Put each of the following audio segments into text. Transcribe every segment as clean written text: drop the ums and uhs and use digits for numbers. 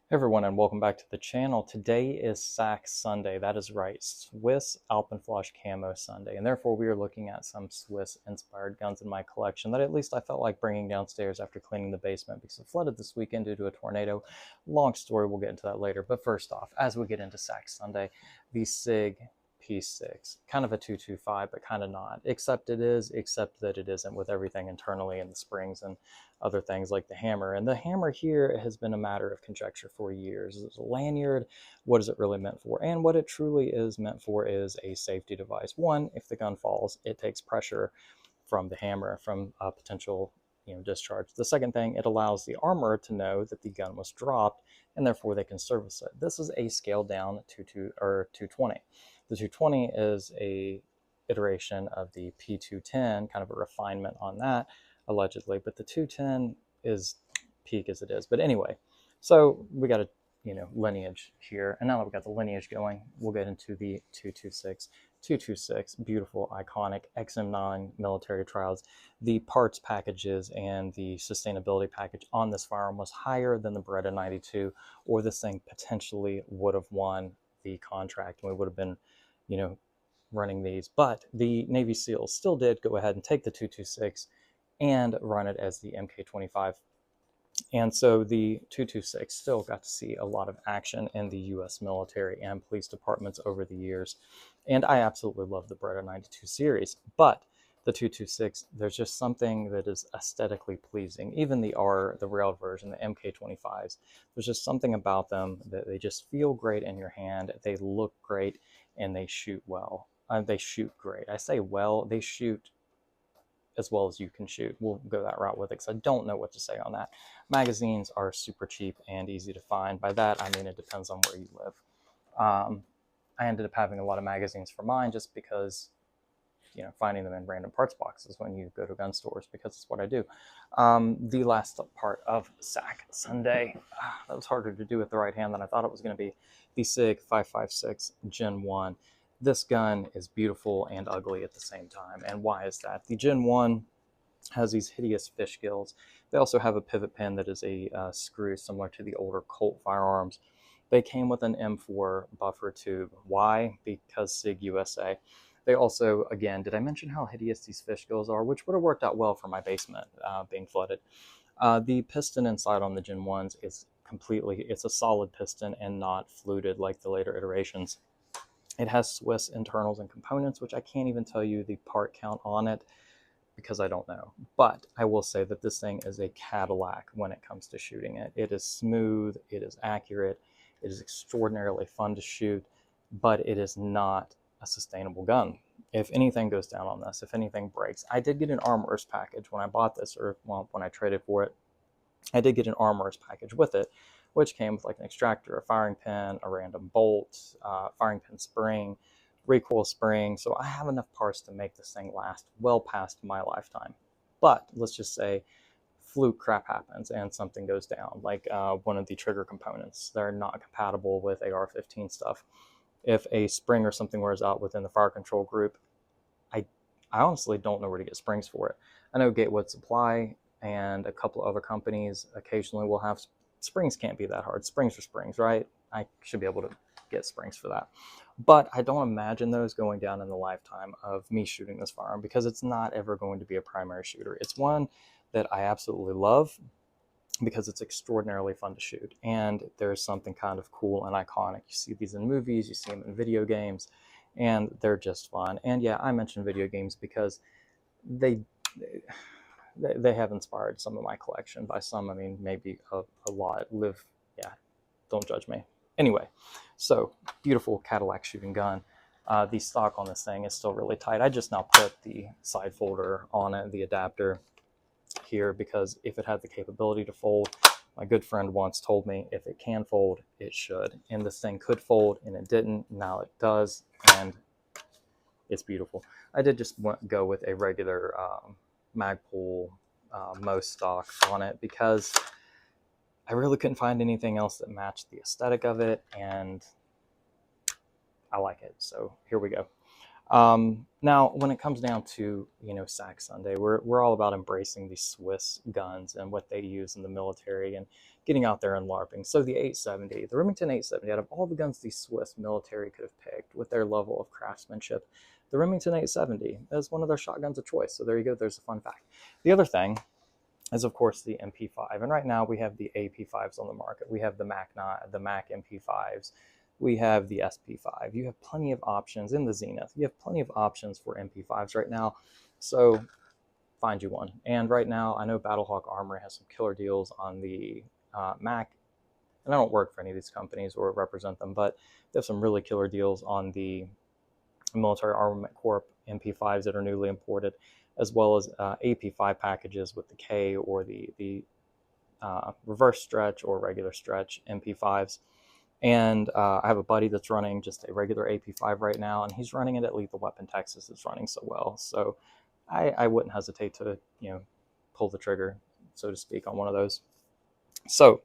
Hey everyone, and welcome back to the channel. Today is SAC Sunday. That is right, Swiss Alpenflage Camo Sunday, and therefore we are looking at some Swiss-inspired guns in my collection that at least I felt like bringing downstairs after cleaning the basement because it flooded this weekend due to a tornado. Long story, we'll get into that later. But first off, as we get into SAC Sunday, the SIG P6, kind of a 225, but kind of not, except that it isn't, with everything internally and the springs and other things like the hammer. And the hammer here has been a matter of conjecture for years. Is it a lanyard? What is it really meant for? And what it truly is meant for is a safety device. One, if the gun falls, it takes pressure from the hammer, from a potential discharge. The second thing, it allows the armorer to know that the gun was dropped, and therefore they can service it. This is a scaled down 220. The 220 is a iteration of the p210, kind of a refinement on that, allegedly, but the 210 is peak as it is. But anyway, so we got a lineage here, and now that we got the lineage going, we'll get into the 226. 226, beautiful, iconic XM9 military trials. The parts packages and the sustainability package on this firearm was higher than the Beretta 92, or this thing potentially would have won the contract, and we would have been, running these. But the Navy SEALs still did go ahead and take the 226 and run it as the MK25. And so the 226 still got to see a lot of action in the US military and police departments over the years. And I absolutely love the Beretta 92 series, but the 226, there's just something that is aesthetically pleasing. Even the railed version, the MK25s, there's just something about them that they just feel great in your hand. They look great and they shoot well. They shoot great. I say well, they shoot as well as you can shoot. We'll go that route with it because I don't know what to say on that. Magazines are super cheap and easy to find. By that, I mean it depends on where you live. I ended up having a lot of magazines for mine just because, finding them in random parts boxes when you go to gun stores, because it's what I do. The last part of SAC Sunday, that was harder to do with the right hand than I thought it was going to be. The SIG 556 Gen 1. This gun is beautiful and ugly at the same time. And why is that? The Gen 1 has these hideous fish gills. They also have a pivot pin that is a screw similar to the older Colt firearms. They came with an M4 buffer tube. Why? Because SIG USA. They also, again, did I mention how hideous these fish gills are? Which would have worked out well for my basement being flooded. The piston inside on the Gen 1s is it's a solid piston and not fluted like the later iterations. It has Swiss internals and components, which I can't even tell you the part count on it because I don't know. But I will say that this thing is a Cadillac when it comes to shooting it. It is smooth, it is accurate, it is extraordinarily fun to shoot, but it is not a sustainable gun. If anything goes down on this, if anything breaks, I did get an armorer's package when I bought this, or when I traded for it. I did get an armorer's package with it, which came with like an extractor, a firing pin, a random bolt, firing pin spring, recoil spring. So I have enough parts to make this thing last well past my lifetime. But let's just say fluke crap happens and something goes down, like one of the trigger components. They're not compatible with AR-15 stuff. If a spring or something wears out within the fire control group, I honestly don't know where to get springs for it. I know Gatewood Supply and a couple of other companies occasionally will have springs. Can't be that hard. Springs are springs, right? I should be able to get springs for that. But I don't imagine those going down in the lifetime of me shooting this firearm because it's not ever going to be a primary shooter. It's one that I absolutely love because it's extraordinarily fun to shoot. And there's something kind of cool and iconic. You see these in movies, you see them in video games, and they're just fun. And yeah, I mentioned video games because they have inspired some of my collection. By some, I mean maybe a lot. Don't judge me. Anyway, so beautiful Cadillac shooting gun. The stock on this thing is still really tight. I just now put the side folder on it, the adapter here, because if it had the capability to fold, my good friend once told me if it can fold, it should. And this thing could fold, and it didn't. Now it does, and it's beautiful. I did just go with a regular Magpul Most stock on it because I really couldn't find anything else that matched the aesthetic of it, and I like it. So here we go. Now, when it comes down to, SAC Sunday, we're all about embracing these Swiss guns and what they use in the military and getting out there and LARPing. So the 870, the Remington 870, out of all the guns the Swiss military could have picked with their level of craftsmanship, the Remington 870 is one of their shotguns of choice. So there you go, there's a fun fact. The other thing is, of course, the MP5. And right now we have the AP5s on the market. We have the Mac MP5s. We have the SP5. You have plenty of options in the Zenith. You have plenty of options for MP5s right now. So find you one. And right now, I know Battlehawk Armory has some killer deals on the Mac. And I don't work for any of these companies or represent them, but they have some really killer deals on the Military Armament Corp MP5s that are newly imported, as well as AP5 packages with the K or the reverse stretch or regular stretch MP5s. And I have a buddy that's running just a regular AP5 right now, and he's running it at Lethal Weapon Texas. It's running so well. So I wouldn't hesitate to, pull the trigger, so to speak, on one of those. So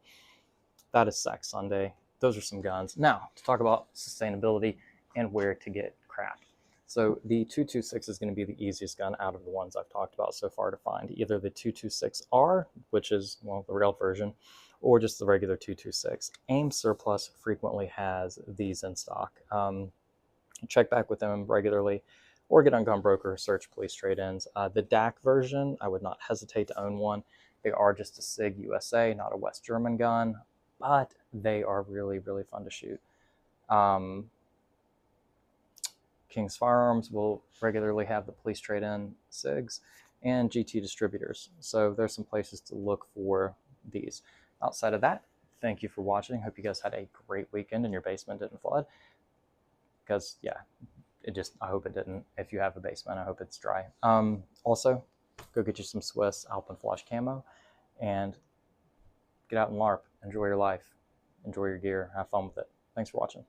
that is SAC Sunday. Those are some guns. Now, to talk about sustainability and where to get crap. So the 226 is going to be the easiest gun out of the ones I've talked about so far to find. Either the 226R, which is, well, the rail version, or just the regular 226. Aim Surplus frequently has these in stock. Check back with them regularly, or get on Gunbroker, search police trade-ins. The DAC version, I would not hesitate to own one. They are just a SIG USA, not a West German gun, but they are really, really fun to shoot. King's Firearms will regularly have the police trade-in SIGs and GT distributors. So there's some places to look for these. Outside of that, thank you for watching. Hope you guys had a great weekend and your basement didn't flood. Because, yeah, I hope it didn't. If you have a basement, I hope it's dry. Also, go get you some Swiss Alpenflage Camo and get out and LARP. Enjoy your life. Enjoy your gear. Have fun with it. Thanks for watching.